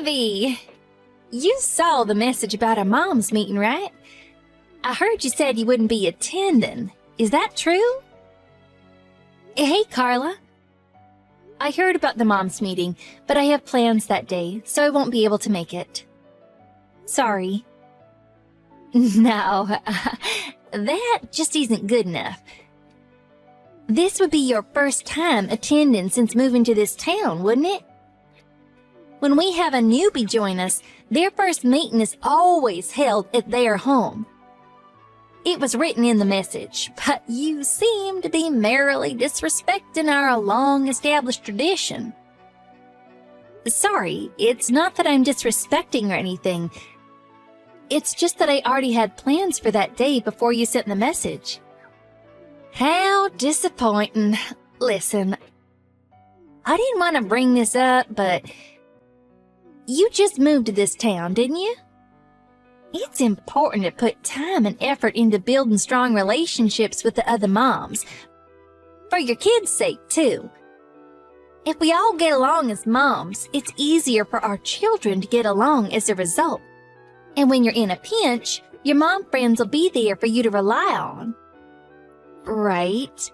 Ivy! You saw the message about our mom's meeting, right? I heard you said you wouldn't be attending. Is that true? Hey, Carla. I heard about the mom's meeting, but I have plans that day, so I won't be able to make it. Sorry. No, that just isn't good enough. This would be your first time attending since moving to this town, wouldn't it? When we have a newbie join us, their first meeting is always held at their home. It was written in the message, but you seem to be merrily disrespecting our long-established tradition. Sorry, it's not that I'm disrespecting or anything. It's just that I already had plans for that day before you sent the message. How disappointing. Listen, I didn't want to bring this up, but you just moved to this town, didn't you? It's important to put time and effort into building strong relationships with the other moms. For your kids' sake, too. If we all get along as moms, it's easier for our children to get along as a result. And when you're in a pinch, your mom friends will be there for you to rely on. Right?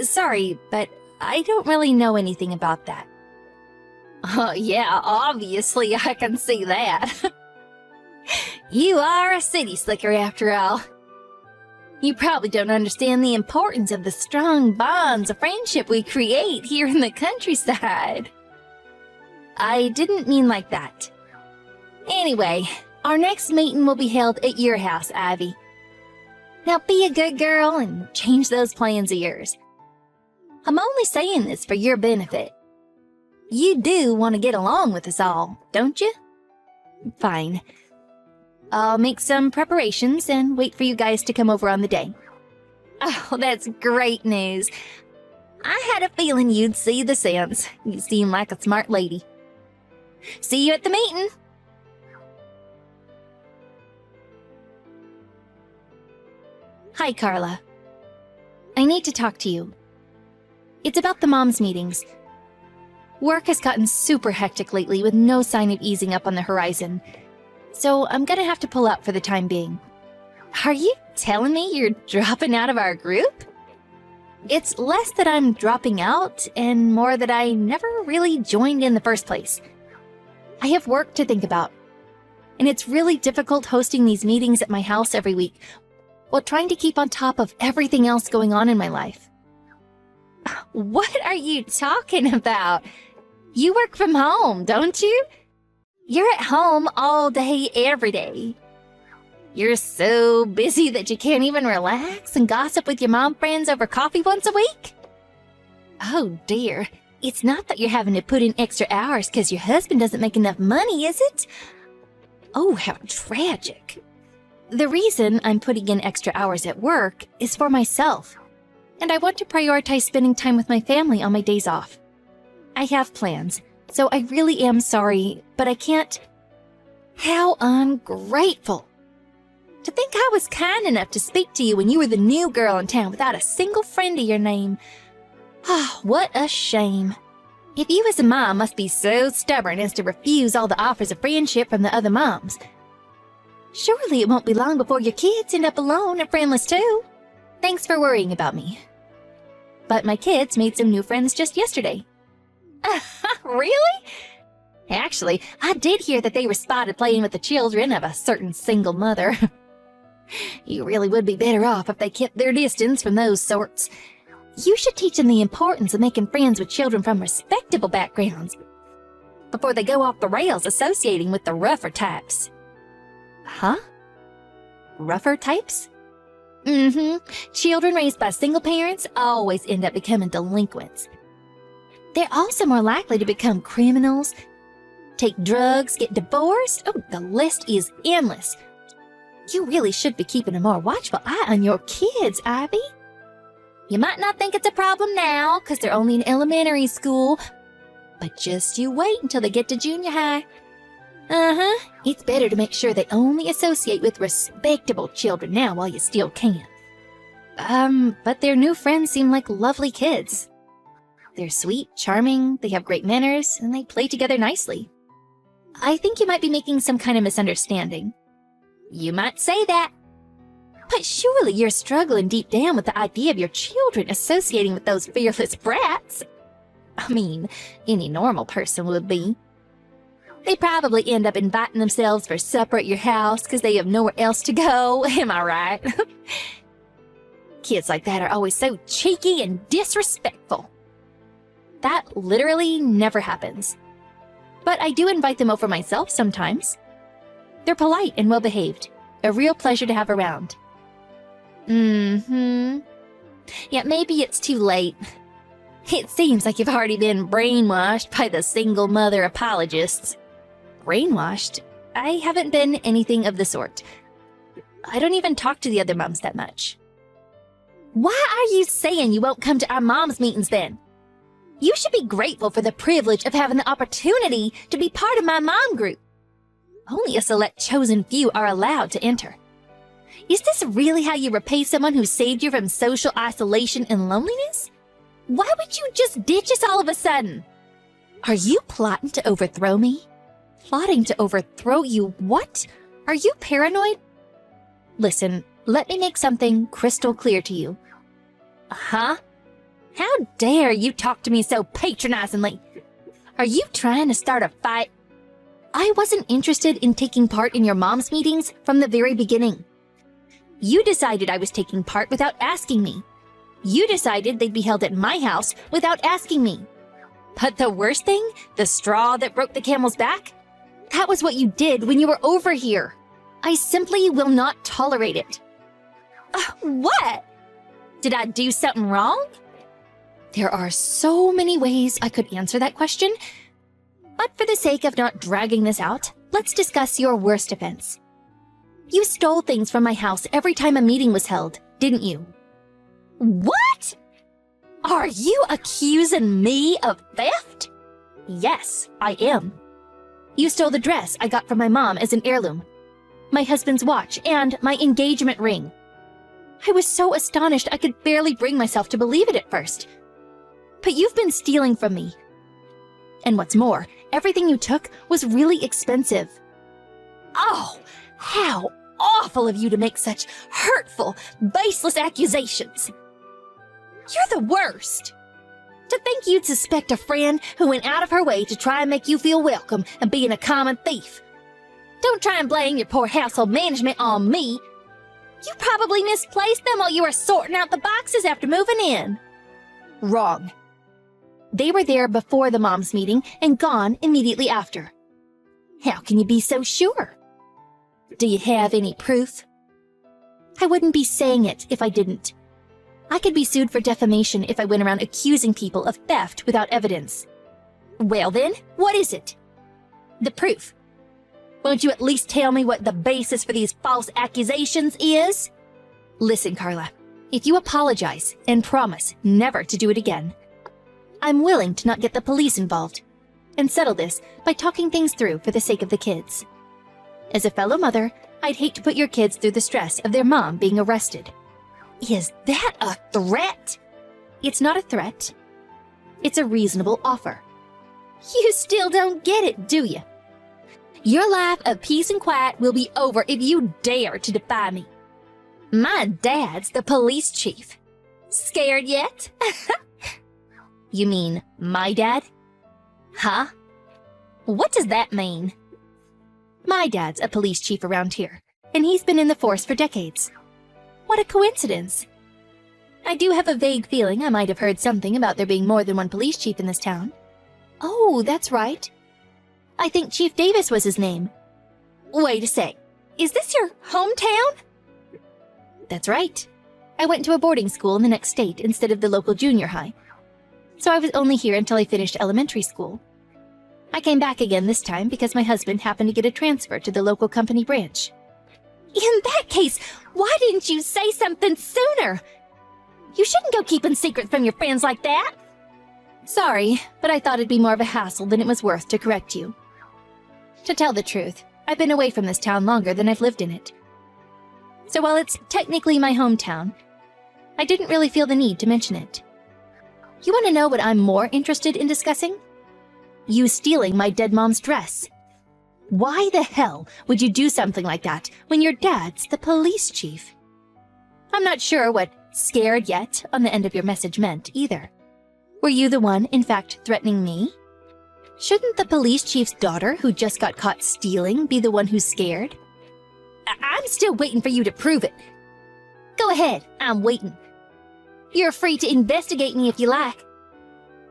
Sorry, but I don't really know anything about that. Oh, yeah, obviously I can see that. You are a city slicker after all. You probably don't understand the importance of the strong bonds of friendship we create here in the countryside. I didn't mean like that. Anyway, our next meeting will be held at your house, Ivy. Now be a good girl and change those plans of yours. I'm only saying this for your benefit. You do want to get along with us all, don't you? Fine. I'll make some preparations and wait for you guys to come over on the day. Oh, that's great news. I had a feeling you'd see the sense. You seem like a smart lady. See you at the meeting. Hi, Carla. I need to talk to you. It's about the moms' meetings. Work has gotten super hectic lately with no sign of easing up on the horizon. So I'm gonna have to pull out for the time being. Are you telling me you're dropping out of our group? It's less that I'm dropping out and more that I never really joined in the first place. I have work to think about. And it's really difficult hosting these meetings at my house every week while trying to keep on top of everything else going on in my life. What are you talking about? You work from home, don't you? You're at home all day, every day. You're so busy that you can't even relax and gossip with your mom friends over coffee once a week? Oh dear, it's not that you're having to put in extra hours because your husband doesn't make enough money, is it? Oh, how tragic. The reason I'm putting in extra hours at work is for myself, and I want to prioritize spending time with my family on my days off. I have plans, so I really am sorry, but I can't. How ungrateful. To think I was kind enough to speak to you when you were the new girl in town without a single friend of your name. Ah, what a shame. If you as a mom must be so stubborn as to refuse all the offers of friendship from the other moms, surely it won't be long before your kids end up alone and friendless too. Thanks for worrying about me. But my kids made some new friends just yesterday. Really? Actually, I did hear that they were spotted playing with the children of a certain single mother. You really would be better off if they kept their distance from those sorts. You should teach them the importance of making friends with children from respectable backgrounds before they go off the rails associating with the rougher types. Huh? Rougher types? Children raised by single parents always end up becoming delinquents. They're also more likely to become criminals, take drugs, get divorced. Oh, the list is endless. You really should be keeping a more watchful eye on your kids, Ivy. You might not think it's a problem now, because they're only in elementary school, but just you wait until they get to junior high. It's better to make sure they only associate with respectable children now while you still can. But their new friends seem like lovely kids. They're sweet, charming, they have great manners, and they play together nicely. I think you might be making some kind of misunderstanding. You might say that. But surely you're struggling deep down with the idea of your children associating with those fearless brats. I mean, any normal person would be. They probably end up inviting themselves for supper at your house because they have nowhere else to go, am I right? Kids like that are always so cheeky and disrespectful. That literally never happens. But I do invite them over myself sometimes. They're polite and well-behaved. A real pleasure to have around. Yeah, maybe it's too late. It seems like you've already been brainwashed by the single mother apologists. Brainwashed? I haven't been anything of the sort. I don't even talk to the other moms that much. Why are you saying you won't come to our moms meetings then? You should be grateful for the privilege of having the opportunity to be part of my mom group. Only a select chosen few are allowed to enter. Is this really how you repay someone who saved you from social isolation and loneliness? Why would you just ditch us all of a sudden? Are you plotting to overthrow me? Plotting to overthrow you? What? Are you paranoid? Listen, let me make something crystal clear to you. Huh? How dare you talk to me so patronizingly? Are you trying to start a fight? I wasn't interested in taking part in your mom's meetings from the very beginning. You decided I was taking part without asking me. You decided they'd be held at my house without asking me. But the worst thing, the straw that broke the camel's back, that was what you did when you were over here. I simply will not tolerate it. What? Did I do something wrong? There are so many ways I could answer that question, but for the sake of not dragging this out, let's discuss your worst offense. You stole things from my house every time a meeting was held, didn't you? What? Are you accusing me of theft? Yes, I am. You stole the dress I got from my mom as an heirloom, my husband's watch, and my engagement ring. I was so astonished I could barely bring myself to believe it at first. But you've been stealing from me. And what's more, everything you took was really expensive. Oh, how awful of you to make such hurtful, baseless accusations. You're the worst. To think you'd suspect a friend who went out of her way to try and make you feel welcome and being a common thief. Don't try and blame your poor household management on me. You probably misplaced them while you were sorting out the boxes after moving in. Wrong. They were there before the mom's meeting and gone immediately after. How can you be so sure? Do you have any proof? I wouldn't be saying it if I didn't. I could be sued for defamation if I went around accusing people of theft without evidence. Well then, what is it? The proof. Won't you at least tell me what the basis for these false accusations is? Listen, Carla, if you apologize and promise never to do it again, I'm willing to not get the police involved and settle this by talking things through for the sake of the kids. As a fellow mother, I'd hate to put your kids through the stress of their mom being arrested. Is that a threat? It's not a threat. It's a reasonable offer. You still don't get it, do you? Your life of peace and quiet will be over if you dare to defy me. My dad's the police chief. Scared yet? You mean my dad? Huh? What does that mean? My dad's a police chief around here, and he's been in the force for decades. What a coincidence. I do have a vague feeling I might have heard something about there being more than one police chief in this town. Oh, that's right. I think Chief Davis was his name. Wait a sec. Is this your hometown? That's right. I went to a boarding school in the next state instead of the local junior high. So I was only here until I finished elementary school. I came back again this time because my husband happened to get a transfer to the local company branch. In that case, why didn't you say something sooner? You shouldn't go keeping secrets from your friends like that. Sorry, but I thought it'd be more of a hassle than it was worth to correct you. To tell the truth, I've been away from this town longer than I've lived in it. So while it's technically my hometown, I didn't really feel the need to mention it. You want to know what I'm more interested in discussing? You stealing my dead mom's dress. Why the hell would you do something like that when your dad's the police chief? I'm not sure what scared yet on the end of your message meant either. Were you the one, in fact, threatening me? Shouldn't the police chief's daughter, who just got caught stealing, be the one who's scared? I'm still waiting for you to prove it. Go ahead, I'm waiting. You're free to investigate me if you like.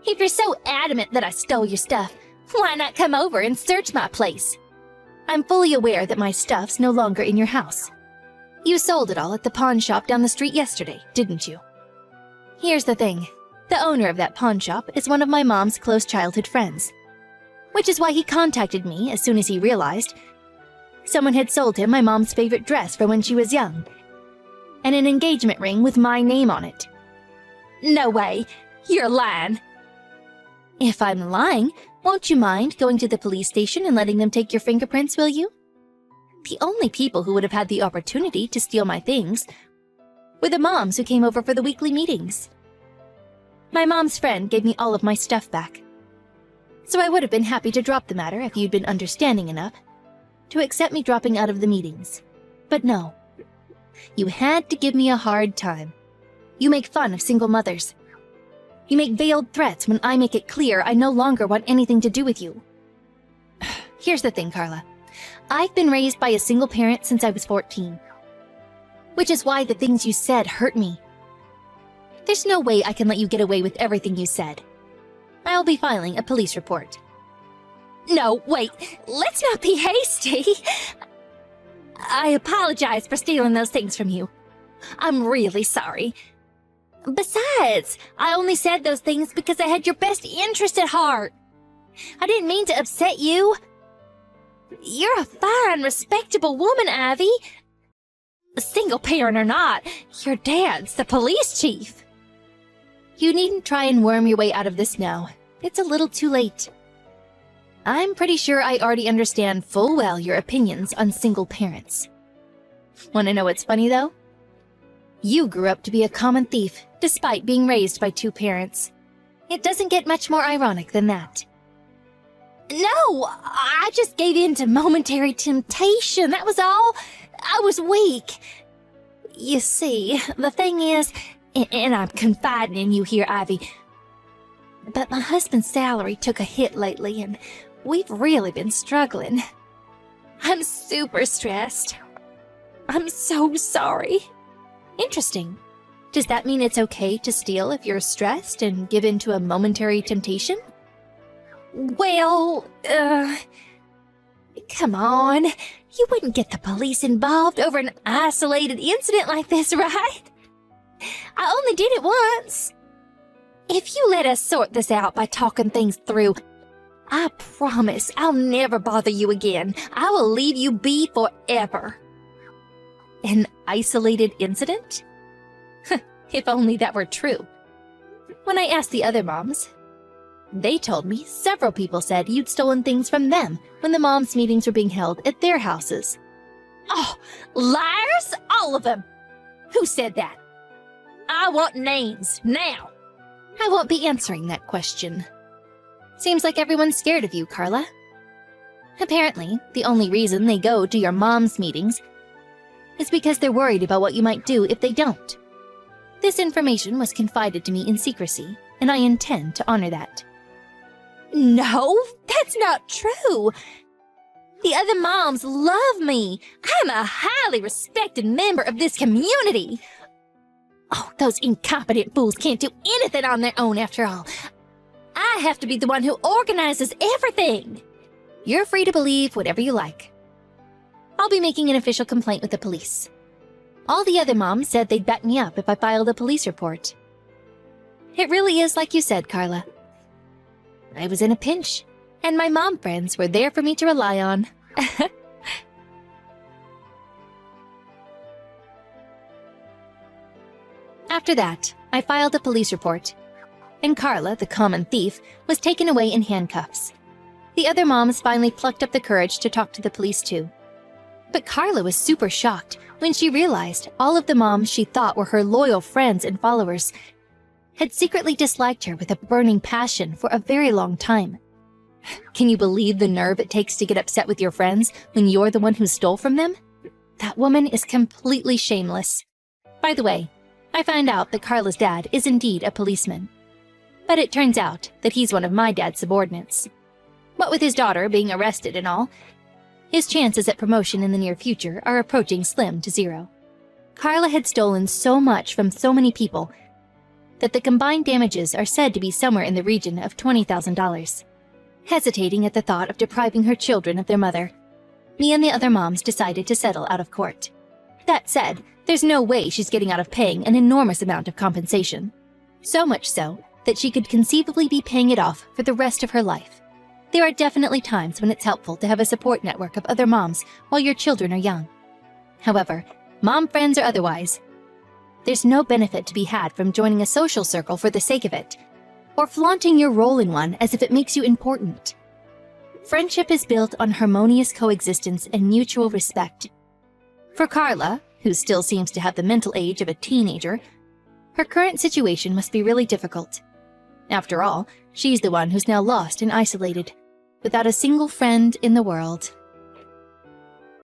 If you're so adamant that I stole your stuff, why not come over and search my place? I'm fully aware that my stuff's no longer in your house. You sold it all at the pawn shop down the street yesterday, didn't you? Here's the thing. The owner of that pawn shop is one of my mom's close childhood friends, which is why he contacted me as soon as he realized someone had sold him my mom's favorite dress from when she was young, and an engagement ring with my name on it. No way! You're lying! If I'm lying, won't you mind going to the police station and letting them take your fingerprints, will you? The only people who would have had the opportunity to steal my things were the moms who came over for the weekly meetings. My mom's friend gave me all of my stuff back, so I would have been happy to drop the matter if you'd been understanding enough to accept me dropping out of the meetings. But no. You had to give me a hard time. You make fun of single mothers. You make veiled threats when I make it clear I no longer want anything to do with you. Here's the thing, Carla. I've been raised by a single parent since I was 14. Which is why the things you said hurt me. There's no way I can let you get away with everything you said. I'll be filing a police report. No, wait, let's not be hasty. I apologize for stealing those things from you. I'm really sorry. Besides, I only said those things because I had your best interest at heart. I didn't mean to upset you. You're a fine, respectable woman, Ivy. A single parent or not, your dad's the police chief. You needn't try and worm your way out of this now. It's a little too late. I'm pretty sure I already understand full well your opinions on single parents. Want to know what's funny, though? You grew up to be a common thief, despite being raised by two parents. It doesn't get much more ironic than that. No, I just gave in to momentary temptation, that was all. I was weak. You see, the thing is, and I'm confiding in you here, Ivy, but my husband's salary took a hit lately, and we've really been struggling. I'm super stressed. I'm so sorry. Interesting. Does that mean it's okay to steal if you're stressed and give in to a momentary temptation? Well, come on. You wouldn't get the police involved over an isolated incident like this, right? I only did it once. If you let us sort this out by talking things through, I promise I'll never bother you again. I will leave you be forever. An isolated incident? If only that were true. When I asked the other moms, they told me several people said you'd stolen things from them when the moms' meetings were being held at their houses. Oh, liars, all of them! Who said that? I want names, now! I won't be answering that question. Seems like everyone's scared of you, Carla. Apparently, the only reason they go to your mom's meetings is because they're worried about what you might do if they don't. This information was confided to me in secrecy, and I intend to honor that. No, that's not true. The other moms love me. I'm a highly respected member of this community. Oh, those incompetent fools can't do anything on their own after all. I have to be the one who organizes everything. You're free to believe whatever you like. I'll be making an official complaint with the police. All the other moms said they'd back me up if I filed a police report. It really is like you said, Carla. I was in a pinch, and my mom friends were there for me to rely on. After that, I filed a police report, and Carla, the common thief, was taken away in handcuffs. The other moms finally plucked up the courage to talk to the police too. But Carla was super shocked when she realized all of the moms she thought were her loyal friends and followers had secretly disliked her with a burning passion for a very long time. Can you believe the nerve it takes to get upset with your friends when you're the one who stole from them? That woman is completely shameless. By the way, I find out that Carla's dad is indeed a policeman. But it turns out that he's one of my dad's subordinates. What with his daughter being arrested and all, his chances at promotion in the near future are approaching slim to zero. Carla had stolen so much from so many people that the combined damages are said to be somewhere in the region of $20,000. Hesitating at the thought of depriving her children of their mother, me and the other moms decided to settle out of court. That said, there's no way she's getting out of paying an enormous amount of compensation. So much so that she could conceivably be paying it off for the rest of her life. There are definitely times when it's helpful to have a support network of other moms while your children are young. However, mom friends or otherwise, there's no benefit to be had from joining a social circle for the sake of it, or flaunting your role in one as if it makes you important. Friendship is built on harmonious coexistence and mutual respect. For Carla, who still seems to have the mental age of a teenager, her current situation must be really difficult. After all, she's the one who's now lost and isolated, without a single friend in the world.